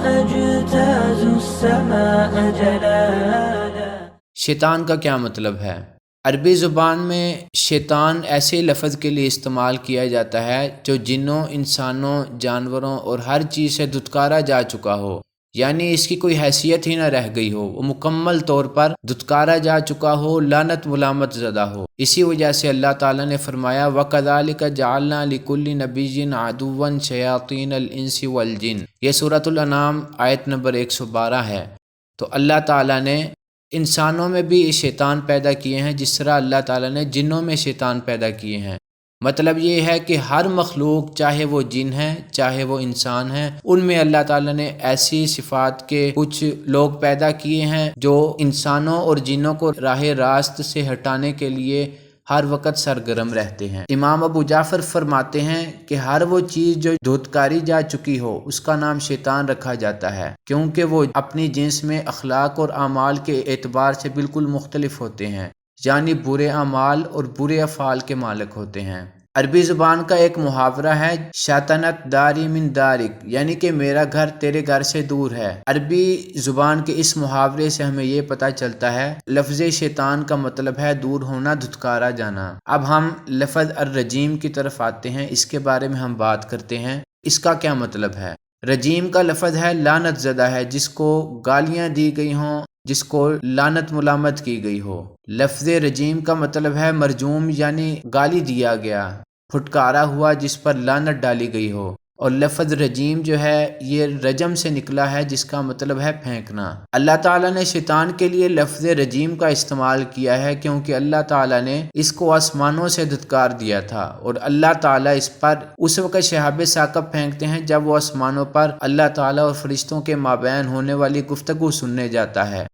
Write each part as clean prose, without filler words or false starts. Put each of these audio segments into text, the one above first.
أجتاز السماء جلالا. شیطان کا کیا مطلب ہے؟ عربی زبان میں شیطان ایسے لفظ کے لیے استعمال کیا جاتا ہے جو جنوں، انسانوں، جانوروں اور ہر چیز سے دھتکارا جا چکا ہو، یعنی اس کی کوئی حیثیت ہی نہ رہ گئی ہو، وہ مکمل طور پر دھتکارا جا چکا ہو، لعنت ملامت زدہ ہو۔ اسی وجہ سے اللہ تعالیٰ نے فرمایا وَكَذَلِكَ جَعَلْنَا لِكُلِّ نَبِيٍّ عَدُوًّا شَيَاطِينَ الْإِنسِ وَالْجِنِّ، یہ سورۃ الانعام آیت نمبر 112 ہے۔ تو اللہ تعالیٰ نے انسانوں میں بھی شیطان پیدا کیے ہیں جس طرح اللہ تعالیٰ نے جنوں میں شیطان پیدا کیے ہیں۔ مطلب یہ ہے کہ ہر مخلوق، چاہے وہ جن ہیں چاہے وہ انسان ہیں، ان میں اللہ تعالیٰ نے ایسی صفات کے کچھ لوگ پیدا کیے ہیں جو انسانوں اور جنوں کو راہ راست سے ہٹانے کے لیے ہر وقت سرگرم رہتے ہیں۔ امام ابو جعفر فرماتے ہیں کہ ہر وہ چیز جو دھتکاری جا چکی ہو اس کا نام شیطان رکھا جاتا ہے، کیونکہ وہ اپنی جنس میں اخلاق اور اعمال کے اعتبار سے بالکل مختلف ہوتے ہیں، یعنی برے اعمال اور برے افعال کے مالک ہوتے ہیں۔ عربی زبان کا ایک محاورہ ہے شاطنت داری من دارک، یعنی کہ میرا گھر تیرے گھر سے دور ہے۔ عربی زبان کے اس محاورے سے ہمیں یہ پتہ چلتا ہے لفظ شیطان کا مطلب ہے دور ہونا، دھتکارا جانا۔ اب ہم لفظ الرجیم کی طرف آتے ہیں، اس کے بارے میں ہم بات کرتے ہیں۔ اس کا کیا مطلب ہے؟ رجیم کا لفظ ہے لعنت زدہ ہے، جس کو گالیاں دی گئی ہوں، جس کو لعنت ملامت کی گئی ہو۔ لفظ رجیم کا مطلب ہے مرجوم، یعنی گالی دیا گیا، پھٹکارا ہوا، جس پر لعنت ڈالی گئی ہو۔ اور لفظ رجیم جو ہے یہ رجم سے نکلا ہے، جس کا مطلب ہے پھینکنا۔ اللہ تعالیٰ نے شیطان کے لیے لفظ رجیم کا استعمال کیا ہے کیونکہ اللہ تعالیٰ نے اس کو آسمانوں سے دھتکار دیا تھا، اور اللہ تعالیٰ اس پر اس وقت شہاب ثاقب پھینکتے ہیں جب وہ آسمانوں پر اللہ تعالیٰ اور فرشتوں کے مابین ہونے والی گفتگو سننے جاتا ہے۔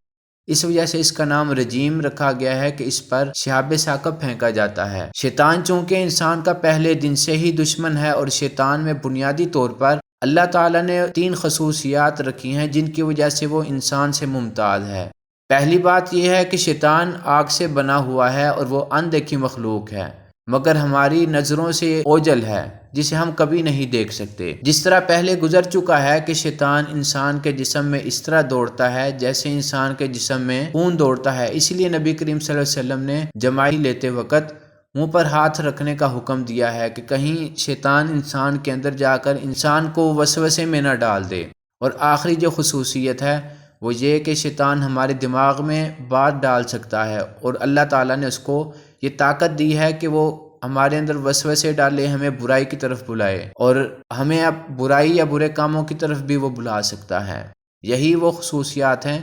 اس وجہ سے اس کا نام رجیم رکھا گیا ہے کہ اس پر شہاب ثاقب پھینکا جاتا ہے۔ شیطان چونکہ انسان کا پہلے دن سے ہی دشمن ہے، اور شیطان میں بنیادی طور پر اللہ تعالیٰ نے 3 خصوصیات رکھی ہیں جن کی وجہ سے وہ انسان سے ممتاز ہے۔ پہلی بات یہ ہے کہ شیطان آگ سے بنا ہوا ہے اور وہ اندیکھی مخلوق ہے، مگر ہماری نظروں سے اوجھل ہے، جسے ہم کبھی نہیں دیکھ سکتے۔ جس طرح پہلے گزر چکا ہے کہ شیطان انسان کے جسم میں اس طرح دوڑتا ہے جیسے انسان کے جسم میں خون دوڑتا ہے، اس لیے نبی کریم صلی اللہ علیہ وسلم نے جماعی لیتے وقت منہ پر ہاتھ رکھنے کا حکم دیا ہے کہ کہیں شیطان انسان کے اندر جا کر انسان کو وسوسے میں نہ ڈال دے۔ اور آخری جو خصوصیت ہے وہ یہ کہ شیطان ہمارے دماغ میں بات ڈال سکتا ہے، اور اللہ تعالیٰ نے اس کو یہ طاقت دی ہے کہ وہ ہمارے اندر وسوسے ڈالے، ہمیں برائی کی طرف بلائے، اور ہمیں اب برائی یا برے کاموں کی طرف بھی وہ بلا سکتا ہے۔ یہی وہ خصوصیات ہیں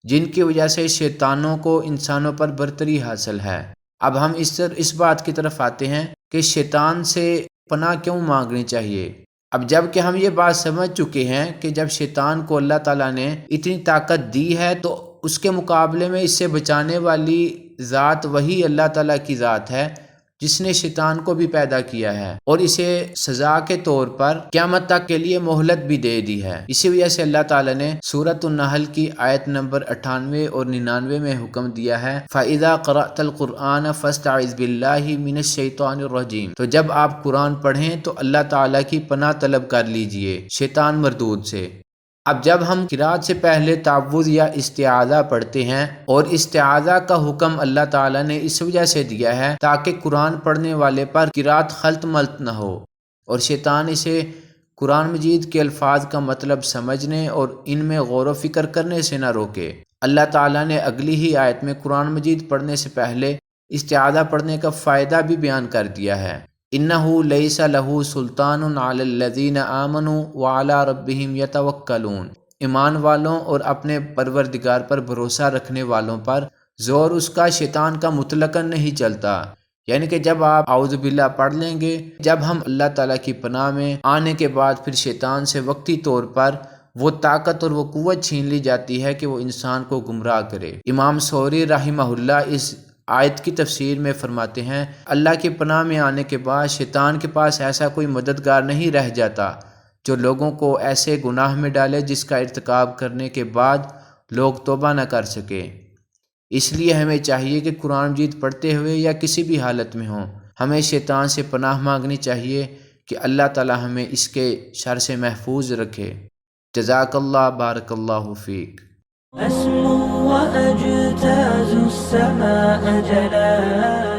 جن کی وجہ سے شیطانوں کو انسانوں پر برتری حاصل ہے۔ اب ہم اس بات کی طرف آتے ہیں کہ شیطان سے پناہ کیوں مانگنی چاہیے۔ اب جب کہ ہم یہ بات سمجھ چکے ہیں کہ جب شیطان کو اللہ تعالیٰ نے اتنی طاقت دی ہے تو اس کے مقابلے میں اس سے بچانے والی ذات وہی اللہ تعالیٰ کی ذات ہے جس نے شیطان کو بھی پیدا کیا ہے، اور اسے سزا کے طور پر قیامت تک کے لیے مہلت بھی دے دی ہے۔ اسی وجہ سے اللہ تعالیٰ نے سورۃ النحل کی آیت نمبر 98 اور 99 میں حکم دیا ہے فَإِذَا قَرَأْتَ الْقُرْآنَ فَاسْتَعِذْ بِاللَّهِ مِنَ الشَّيْطَانِ الرَّجِيمِ، تو جب آپ قرآن پڑھیں تو اللہ تعالیٰ کی پناہ طلب کر لیجئے شیطان مردود سے۔ اب جب ہم قرات سے پہلے تعوذ یا استعاذہ پڑھتے ہیں، اور استعاذہ کا حکم اللہ تعالیٰ نے اس وجہ سے دیا ہے تاکہ قرآن پڑھنے والے پر قرات خلط ملط نہ ہو، اور شیطان اسے قرآن مجید کے الفاظ کا مطلب سمجھنے اور ان میں غور و فکر کرنے سے نہ روکے۔ اللہ تعالیٰ نے اگلی ہی آیت میں قرآن مجید پڑھنے سے پہلے استعاذہ پڑھنے کا فائدہ بھی بیان کر دیا ہے۔ إِنَّهُ لَيْسَ لَهُ سُلْطَانٌ عَلَى الَّذِينَ آمَنُوا وَعَلَى رَبِّهِمْ يَتَوَكَّلُونَ، ایمان والوں اور اپنے پروردگار پر بھروسہ رکھنے والوں پر زور اس کا شیطان کا مطلقاً نہیں چلتا۔ یعنی کہ جب آپ اعوذ باللہ پڑھ لیں گے، جب ہم اللہ تعالیٰ کی پناہ میں آنے کے بعد پھر شیطان سے وقتی طور پر وہ طاقت اور وہ قوت چھین لی جاتی ہے کہ وہ انسان کو گمراہ کرے۔ امام سوری رحمہ اللہ اس آیت کی تفسیر میں فرماتے ہیں اللہ کی پناہ میں آنے کے بعد شیطان کے پاس ایسا کوئی مددگار نہیں رہ جاتا جو لوگوں کو ایسے گناہ میں ڈالے جس کا ارتکاب کرنے کے بعد لوگ توبہ نہ کر سکے۔ اس لیے ہمیں چاہیے کہ قرآن مجید پڑھتے ہوئے یا کسی بھی حالت میں ہوں ہمیں شیطان سے پناہ مانگنی چاہیے کہ اللہ تعالی ہمیں اس کے شر سے محفوظ رکھے۔ جزاک اللہ، بارک اللہ فیک۔ أسمو وأجتاز السماء جلالا